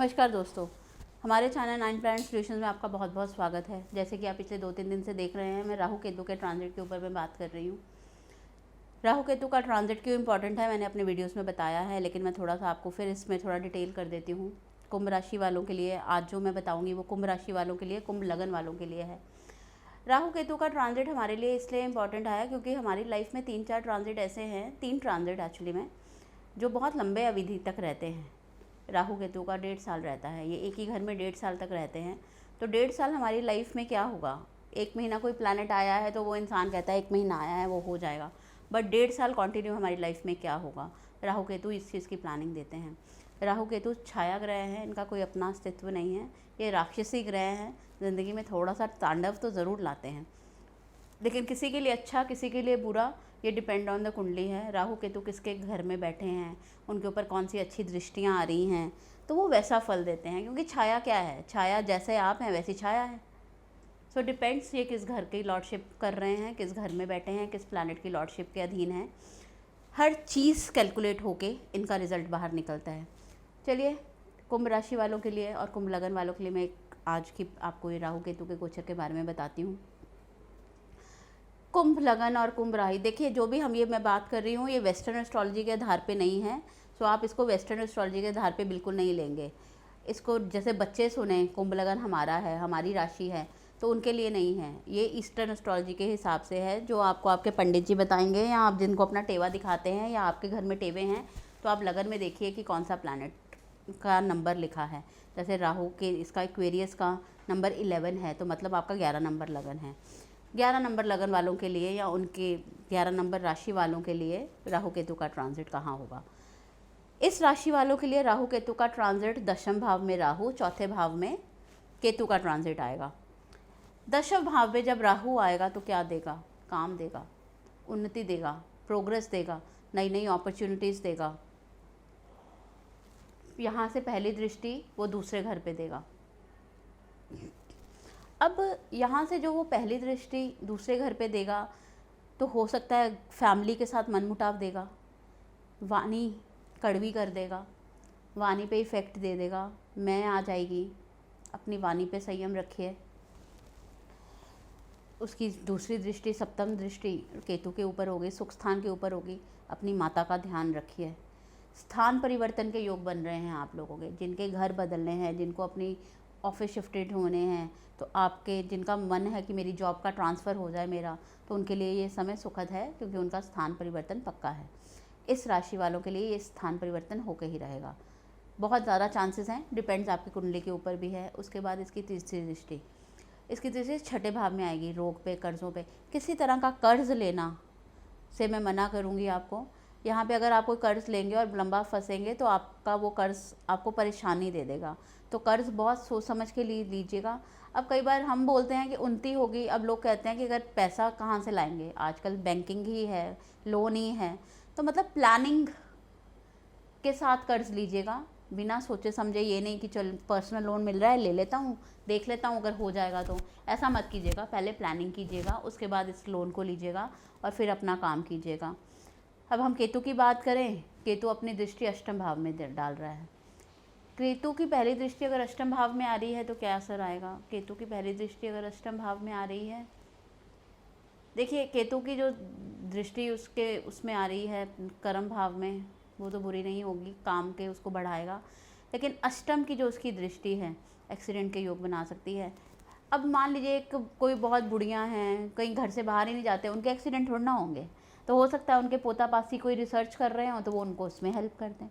नमस्कार दोस्तों, हमारे चैनल 9 प्लैनेट सॉल्यूशंस में आपका बहुत बहुत स्वागत है। जैसे कि आप पिछले 2-3 दिन से देख रहे हैं, मैं राहु केतु के ट्रांजिट के ऊपर मैं बात कर रही हूँ। राहु केतु का ट्रांजिट क्यों इंपॉर्टेंट है मैंने अपने वीडियोस में बताया है, लेकिन मैं थोड़ा सा आपको फिर इसमें थोड़ा डिटेल कर देती हूँ। कुंभ राशि वालों के लिए आज जो मैं बताऊँगी वो कुंभ राशि वालों के लिए, कुंभ लगन वालों के लिए है। राहु केतु का ट्रांजिट हमारे लिए इसलिए इम्पॉर्टेंट है क्योंकि हमारी लाइफ में 3-4 ट्रांजिट ऐसे हैं, 3 ट्रांजिट एक्चुअली में, जो बहुत लंबे अवधि तक रहते हैं। राहु केतु का 1.5 साल रहता है, ये एक ही घर में 1.5 साल तक रहते हैं। तो 1.5 साल हमारी लाइफ में क्या होगा, 1 महीना कोई प्लैनेट आया है तो वो इंसान कहता है 1 महीना आया है वो हो जाएगा, बट 1.5 साल कंटिन्यू हमारी लाइफ में क्या होगा, राहु केतु इस चीज़ की प्लानिंग देते हैं। राहु केतु छाया ग्रह हैं, इनका कोई अपना अस्तित्व नहीं है, ये राक्षसी ग्रह हैं, ज़िंदगी में थोड़ा सा तांडव तो ज़रूर लाते हैं, लेकिन किसी के लिए अच्छा किसी के लिए बुरा, ये डिपेंड ऑन द कुंडली है। राहु केतु किसके घर में बैठे हैं, उनके ऊपर कौन सी अच्छी दृष्टियाँ आ रही हैं, तो वो वैसा फल देते हैं। क्योंकि छाया क्या है, छाया जैसे आप हैं वैसी छाया है। सो डिपेंड्स ये किस घर की लॉर्डशिप कर रहे हैं, किस घर में बैठे हैं, किस प्लैनेट की लॉर्डशिप के अधीन है, हर चीज़ कैलकुलेट होके इनका रिजल्ट बाहर निकलता है। चलिए, कुंभ राशि वालों के लिए और कुंभ लगन वालों के लिए मैं आज की आपको ये राहु केतु के गोचर के बारे में बताती हूँ। कुंभ लगन और कुंभ राशि, देखिए जो भी मैं बात कर रही हूँ ये वेस्टर्न एस्ट्रोलॉजी के आधार पे नहीं है। सो आप इसको वेस्टर्न एस्ट्रोलॉजी के आधार पे बिल्कुल नहीं लेंगे। इसको जैसे बच्चे सुने कुंभ लगन हमारा है, हमारी राशि है, तो उनके लिए नहीं है। ये ईस्टर्न एस्ट्रोलॉजी के हिसाब से है, जो आपको आपके पंडित जी बताएंगे, या आप जिनको अपना टेवा दिखाते हैं, या आपके घर में टेवे हैं तो आप लगन में देखिए कि कौन सा प्लैनेट का नंबर लिखा है। जैसे राहु के इसका एक्वेरियस का नंबर 11 है, तो मतलब आपका 11 नंबर लगन है। 11 नंबर लगन वालों के लिए या उनके 11 नंबर राशि वालों के लिए राहु केतु का ट्रांजिट कहाँ होगा। इस राशि वालों के लिए राहु केतु का ट्रांजिट 10वें भाव में राहु, 4थे भाव में केतु का ट्रांजिट आएगा। 10वें भाव में जब राहु आएगा तो क्या देगा, काम देगा, उन्नति देगा, प्रोग्रेस देगा, नई नई अपॉर्चुनिटीज़ देगा। यहाँ से पहली दृष्टि वो दूसरे घर पे देगा। अब यहाँ से जो वो पहली दृष्टि दूसरे घर पे देगा तो हो सकता है फैमिली के साथ मनमुटाव देगा, वाणी कड़वी कर देगा, वाणी पे इफ़ेक्ट दे देगा, मैं आ जाएगी, अपनी वाणी पे संयम रखिए। उसकी दूसरी दृष्टि, सप्तम दृष्टि केतु के ऊपर होगी, सुख स्थान के ऊपर होगी, अपनी माता का ध्यान रखिए। स्थान परिवर्तन के योग बन रहे हैं आप लोगों के, जिनके घर बदलने हैं, जिनको अपनी ऑफिस शिफ्टेड होने हैं, तो आपके जिनका मन है कि मेरी जॉब का ट्रांसफ़र हो जाए मेरा, तो उनके लिए ये समय सुखद है क्योंकि उनका स्थान परिवर्तन पक्का है। इस राशि वालों के लिए ये स्थान परिवर्तन होकर ही रहेगा, बहुत ज़्यादा चांसेस हैं, डिपेंड्स आपकी कुंडली के ऊपर भी है। उसके बाद इसकी तीसरी दृष्टि, इसकी दृष्टि 6ठे भाव में आएगी, रोग पे, कर्ज़ों पे। किसी तरह का कर्ज़ लेना से मैं मना करूँगी आपको। यहाँ पे अगर आप कोई कर्ज़ लेंगे और लंबा फंसेंगे तो आपका वो कर्ज़ आपको परेशानी दे देगा, तो कर्ज़ बहुत सोच समझ के लीजिएगा। अब कई बार हम बोलते हैं कि उन्नति होगी, अब लोग कहते हैं कि अगर पैसा कहाँ से लाएंगे, आजकल बैंकिंग ही है, लोन ही है, तो मतलब प्लानिंग के साथ कर्ज़ लीजिएगा, बिना सोचे समझे। ये नहीं कि चल पर्सनल लोन मिल रहा है ले लेता हूँ, देख लेता हूँ अगर हो जाएगा, तो ऐसा मत कीजिएगा। पहले प्लानिंग कीजिएगा, उसके बाद इस लोन को लीजिएगा और फिर अपना काम कीजिएगा। अब हम केतु की बात करें, केतु अपनी दृष्टि 8वें भाव में डाल रहा है। केतु की पहली दृष्टि अगर 8वें भाव में आ रही है तो क्या असर आएगा। केतु की पहली दृष्टि अगर 8वें भाव में आ रही है, देखिए केतु की जो दृष्टि उसमें आ रही है कर्म भाव में, वो तो बुरी नहीं होगी, काम के उसको बढ़ाएगा, लेकिन अष्टम की जो उसकी दृष्टि है एक्सीडेंट के योग बना सकती है। अब मान लीजिए कोई बहुत बुढ़ियाँ हैं, कहीं घर से बाहर ही नहीं जाते, उनके एक्सीडेंट थोड़ा ना होंगे, तो हो सकता है उनके पोता पासी कोई रिसर्च कर रहे हो तो वो उनको उसमें हेल्प कर दें,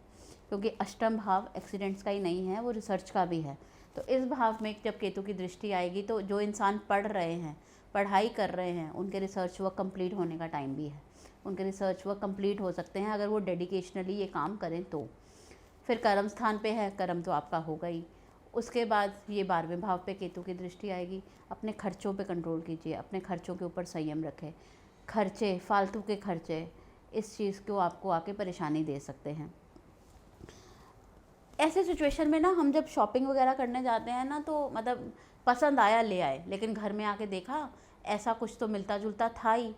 क्योंकि अष्टम भाव एक्सीडेंट्स का ही नहीं है, वो रिसर्च का भी है। तो इस भाव में जब केतु की दृष्टि आएगी तो जो इंसान पढ़ रहे हैं, पढ़ाई कर रहे हैं, उनके रिसर्च वर्क कंप्लीट होने का टाइम भी है, उनके रिसर्च वर्क कंप्लीट हो सकते हैं अगर वो डेडिकेशनली ये काम करें तो। फिर कर्म स्थान पे है, कर्म तो आपका होगा ही। उसके बाद ये 12वें भाव पे केतु की दृष्टि आएगी। अपने खर्चों पे कंट्रोल कीजिए, अपने खर्चों के ऊपर संयम रखें। खर्चे, फालतू के खर्चे, इस चीज़ को आपको आके परेशानी दे सकते हैं। ऐसे सिचुएशन में ना हम जब शॉपिंग वगैरह करने जाते हैं ना, तो मतलब पसंद आया ले आए, लेकिन घर में आके देखा ऐसा कुछ तो मिलता जुलता था ही।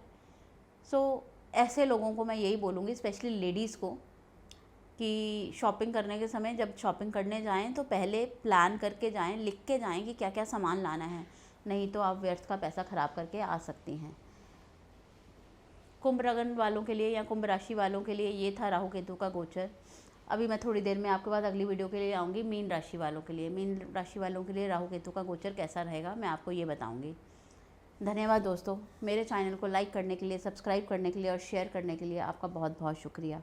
सो ऐसे लोगों को मैं यही बोलूँगी, स्पेशली लेडीज़ को, कि शॉपिंग करने के समय जब शॉपिंग करने जाएं तो पहले प्लान करके जाएं, लिख के जाएं कि क्या क्या सामान लाना है, नहीं तो आप व्यर्थ का पैसा ख़राब करके आ सकती हैं। कुंभ लग्न वालों के लिए या कुंभ राशि वालों के लिए ये था राहु केतु का गोचर। अभी मैं थोड़ी देर में आपके पास अगली वीडियो के लिए आऊँगी मीन राशि वालों के लिए। मीन राशि वालों के लिए राहु केतु का गोचर कैसा रहेगा मैं आपको ये बताऊँगी। धन्यवाद दोस्तों, मेरे चैनल को लाइक करने के लिए, सब्सक्राइब करने के लिए और शेयर करने के लिए आपका बहुत बहुत शुक्रिया।